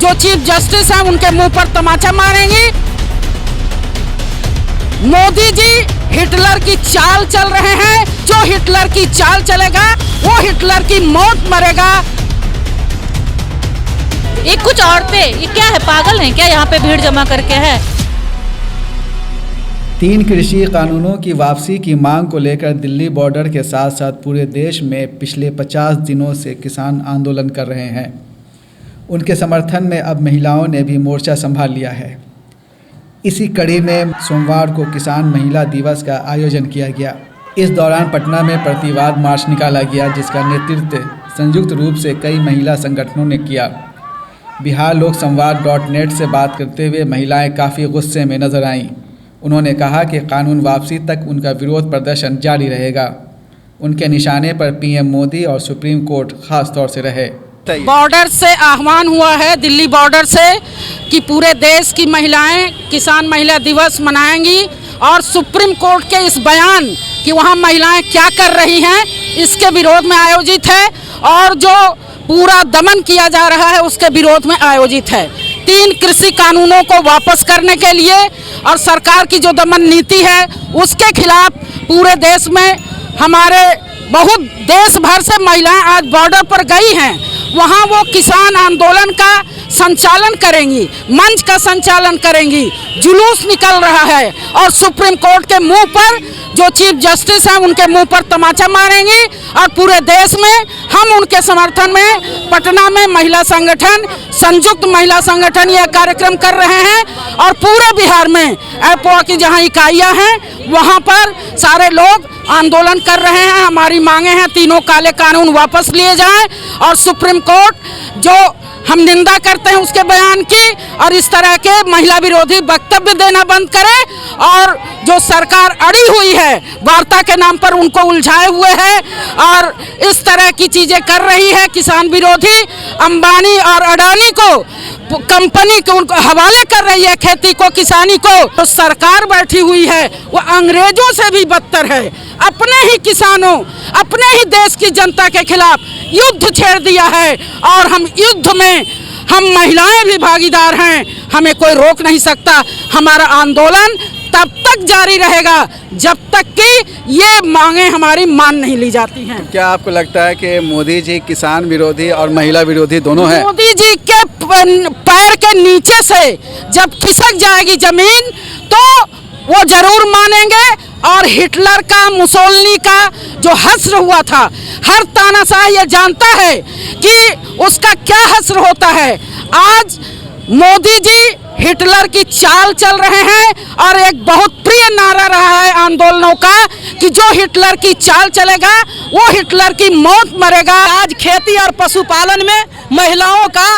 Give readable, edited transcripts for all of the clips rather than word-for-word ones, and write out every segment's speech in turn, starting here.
जो chief justice हैं उनके मुंह पर तमाचा मारेंगी। मोदी जी हिटलर की चाल चल रहे हैं। जो हिटलर की चाल चलेगा वो हिटलर की मौत मरेगा। ये कुछ औरतें ये क्या है, पागल हैं क्या, यहाँ पे भीड़ जमा करके है। 3 कृषि कानूनों की वापसी की मांग को लेकर दिल्ली बॉर्डर के साथ साथ पूरे देश में पिछले 50 दिनों से किसान आंदोलन कर रहे हैं। उनके समर्थन में अब महिलाओं ने भी मोर्चा संभाल लिया है। इसी कड़ी में सोमवार को किसान महिला दिवस का आयोजन किया गया। इस दौरान पटना में प्रतिवाद मार्च निकाला गया, जिसका नेतृत्व संयुक्त रूप से कई महिला संगठनों ने किया। बिहार लोक संवाद.net से बात करते हुए महिलाएं काफ़ी गुस्से में नजर आईं। उन्होंने कहा कि कानून वापसी तक उनका विरोध प्रदर्शन जारी रहेगा। उनके निशाने पर पीएम मोदी और सुप्रीम कोर्ट खास तौर से रहे। बॉर्डर से आह्वान हुआ है, दिल्ली बॉर्डर से, कि पूरे देश की महिलाएं किसान महिला दिवस मनाएंगी और सुप्रीम कोर्ट के इस बयान कि वहां महिलाएं क्या कर रही हैं इसके विरोध में आयोजित है, और जो पूरा दमन किया जा रहा है उसके विरोध में आयोजित है। 3 कृषि कानूनों को वापस करने के लिए और सरकार की जो दमन नीति है उसके खिलाफ पूरे देश में हमारे बहुत देश भर से महिलाएं आज बॉर्डर पर गई हैं। वहां वो किसान आंदोलन का संचालन करेंगी, मंच का संचालन करेंगी। जुलूस निकल रहा है और सुप्रीम कोर्ट के मुंह पर जो चीफ जस्टिस हैं उनके मुंह पर तमाचा मारेंगी। और पूरे देश में हम उनके समर्थन में पटना में महिला संगठन, संयुक्त महिला संगठन यह कार्यक्रम कर रहे हैं। और पूरे बिहार में एपोआ की जहां इकाइयां हैं वहां पर सारे लोग आंदोलन कर रहे हैं। हमारी मांगे हैं 3 काले कानून वापस लिए जाएं और सुप्रीम कोर्ट जो हम निंदा करते हैं उसके बयान की और इस तरह के महिला विरोधी वक्तव्य देना बंद करे। और जो सरकार अड़ी हुई है वार्ता के नाम पर उनको उलझाए हुए है और इस तरह की चीजें कर रही है, किसान विरोधी, अंबानी और अडानी को कंपनी को उनको हवाले कर रही है, खेती को, किसानी को। तो सरकार बैठी हुई है वो अंग्रेजों से भी बदतर है। अपने ही किसानों, अपने ही देश की जनता के खिलाफ युद्ध छेड़ दिया है और हम युद्ध में हम महिलाएं भी भागीदार हैं। हमें कोई रोक नहीं सकता। हमारा आंदोलन तब तक जारी रहेगा जब तक कि ये मांगे हमारी मान नहीं ली जाती हैं। क्या आपको लगता है कि मोदी जी किसान विरोधी और महिला विरोधी दोनों हैं? मोदी जी के पैर के नीचे से जब खिसक जाएगी जमीन तो वो जरूर मानेंगे। और हिटलर का, मुसोलिनी का जो हश्र हुआ था, हर तानाशाह ये जानता है कि उसका क्या हश्र होता है। आज मोदी जी हिटलर की चाल चल रहे हैं और एक बहुत प्रिय नारा रहा है आंदोलनों का कि जो हिटलर की चाल चलेगा वो हिटलर की मौत मरेगा। आज खेती और पशुपालन में महिलाओं का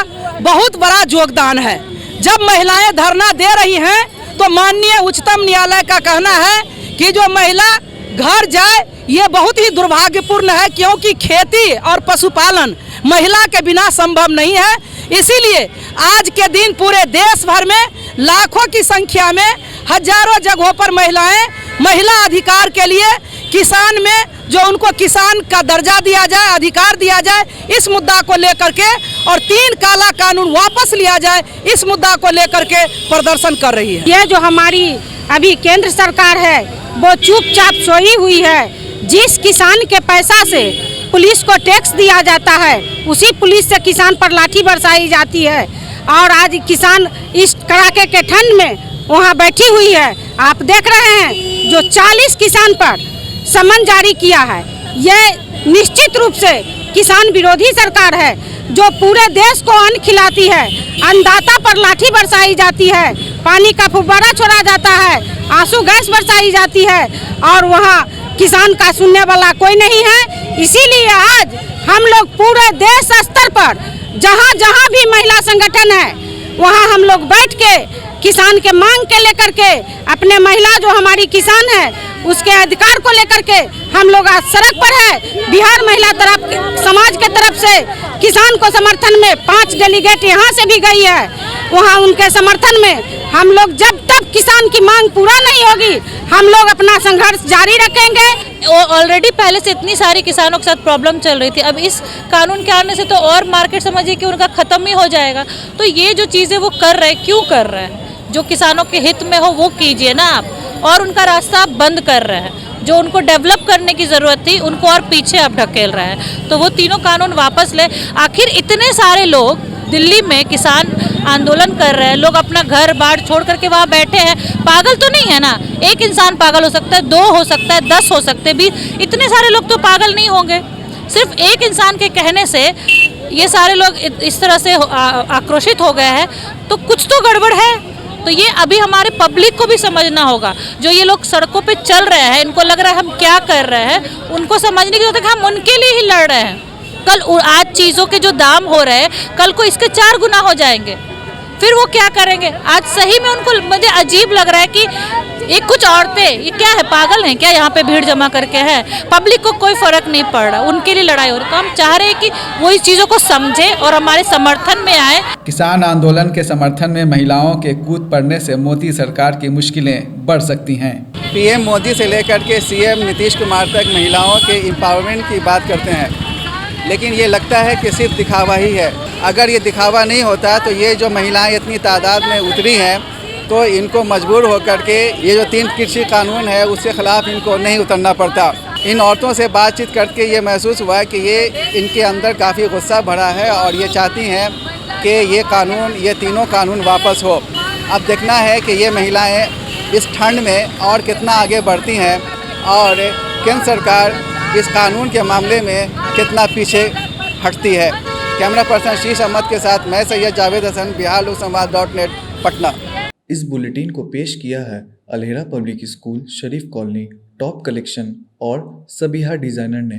बहुत बड़ा योगदान है। जब महिलाएं धरना दे रही हैं तो माननीय उच्चतम न्यायालय का कहना है कि जो महिला घर जाए ये बहुत ही दुर्भाग्यपूर्ण है, क्योंकि खेती और पशुपालन महिला के बिना संभव नहीं है। इसीलिए आज के दिन पूरे देश भर में लाखों की संख्या में हजारों जगहों पर महिलाएं महिला अधिकार के लिए, किसान में जो उनको किसान का दर्जा दिया जाए, अधिकार दिया जाए, इस मुद्दा को लेकर के और 3 काला कानून वापस लिया जाए, इस मुद्दा को लेकर के प्रदर्शन कर रही है। ये जो हमारी अभी केंद्र सरकार है वो चुपचाप सोई हुई है। जिस किसान के पैसा से पुलिस को टैक्स दिया जाता है उसी पुलिस से किसान पर लाठी बरसाई जाती है। और आज किसान इस कड़ाके के ठंड में वहाँ बैठी हुई है। आप देख रहे हैं जो 40 किसान पर समन जारी किया है। ये निश्चित रूप से किसान विरोधी सरकार है जो पूरे देश को अन्न खिलाती है। अन्नदाता पर लाठी बरसाई जाती है, पानी का फुब्बारा छोड़ा जाता है, आंसू गैस बरसाई जाती है और वहाँ किसान का सुनने वाला कोई नहीं है। इसीलिए आज हम लोग पूरे देश स्तर पर जहाँ जहाँ भी महिला संगठन है वहाँ हम लोग बैठ के किसान के मांग के लेकर के, अपने महिला जो हमारी किसान है उसके अधिकार को लेकर के हम लोग आज सड़क पर है। बिहार महिला समाज के तरफ से किसान को समर्थन में 5 डेलीगेट यहाँ से भी गई है। वहाँ उनके समर्थन में हम लोग जब तक किसान की मांग पूरा नहीं होगी हम लोग अपना संघर्ष जारी रखेंगे। ऑलरेडी पहले से इतनी सारी किसानों के साथ प्रॉब्लम चल रही थी, अब इस कानून के आने से तो और मार्केट समझिए कि उनका खत्म ही हो जाएगा। तो ये जो चीज़ें वो कर रहे हैं, क्यों कर रहे हैं? जो किसानों के हित में हो वो कीजिए ना आप, और उनका रास्ता आप बंद कर रहे हैं। जो उनको डेवलप करने की ज़रूरत थी उनको और पीछे आप ढकेल रहे हैं। तो वो तीनों कानून वापस ले। आखिर इतने सारे लोग दिल्ली में किसान आंदोलन कर रहे हैं, लोग अपना घर बार छोड़ करके वहाँ बैठे हैं, पागल तो नहीं है ना? एक इंसान पागल हो सकता है, 2 हो सकता है, 10 हो सकते हैं, 20, इतने सारे लोग तो पागल नहीं होंगे। सिर्फ एक इंसान के कहने से ये सारे लोग इस तरह से आक्रोशित हो गए हैं, तो कुछ तो गड़बड़ है। तो ये अभी हमारे पब्लिक को भी समझना होगा। जो ये लोग सड़कों पे चल रहे हैं, इनको लग रहा है हम क्या कर रहे हैं, उनको समझने की जरूरत है कि हम उनके लिए ही लड़ रहे हैं। कल आज चीज़ों के जो दाम हो रहे हैं, कल को इसके 4 गुना हो जाएंगे, फिर वो क्या करेंगे? आज सही में उनको, मुझे अजीब लग रहा है कि ये कुछ औरतें, ये क्या है, पागल हैं क्या? यहाँ पे भीड़ जमा करके है, पब्लिक को कोई फर्क नहीं पड़ रहा, उनके लिए लड़ाई हो रही। तो हम चाह रहे हैं कि वो इस चीज़ों को समझे और हमारे समर्थन में आए। किसान आंदोलन के समर्थन में महिलाओं के कूद पड़ने से मोदी सरकार की मुश्किलें बढ़ सकती हैं। पीएम मोदी से लेकर के सीएम नीतीश कुमार तक महिलाओं के एम्पावरमेंट की बात करते हैं, लेकिन ये लगता है कि सिर्फ दिखावा ही है। अगर ये दिखावा नहीं होता तो ये जो महिलाएं इतनी तादाद में उतरी हैं, तो इनको मजबूर होकर के ये जो 3 कृषि कानून है उसके ख़िलाफ़ इनको नहीं उतरना पड़ता। इन औरतों से बातचीत करके ये महसूस हुआ कि ये इनके अंदर काफ़ी गुस्सा भरा है और ये चाहती हैं कि ये कानून, ये तीनों कानून वापस हो। अब देखना है कि ये महिलाएं इस ठंड में और कितना आगे बढ़ती हैं और केंद्र सरकार इस कानून के मामले में कितना पीछे हटती है। कैमरा पर्सन शीश अहमद के साथ मैं सैयद जावेद हसन, बिहार लोक संवाद.net, पटना। इस बुलेटिन को पेश किया है अलहेरा पब्लिक स्कूल, शरीफ कॉलोनी, टॉप कलेक्शन और सबिहा डिज़ाइनर ने।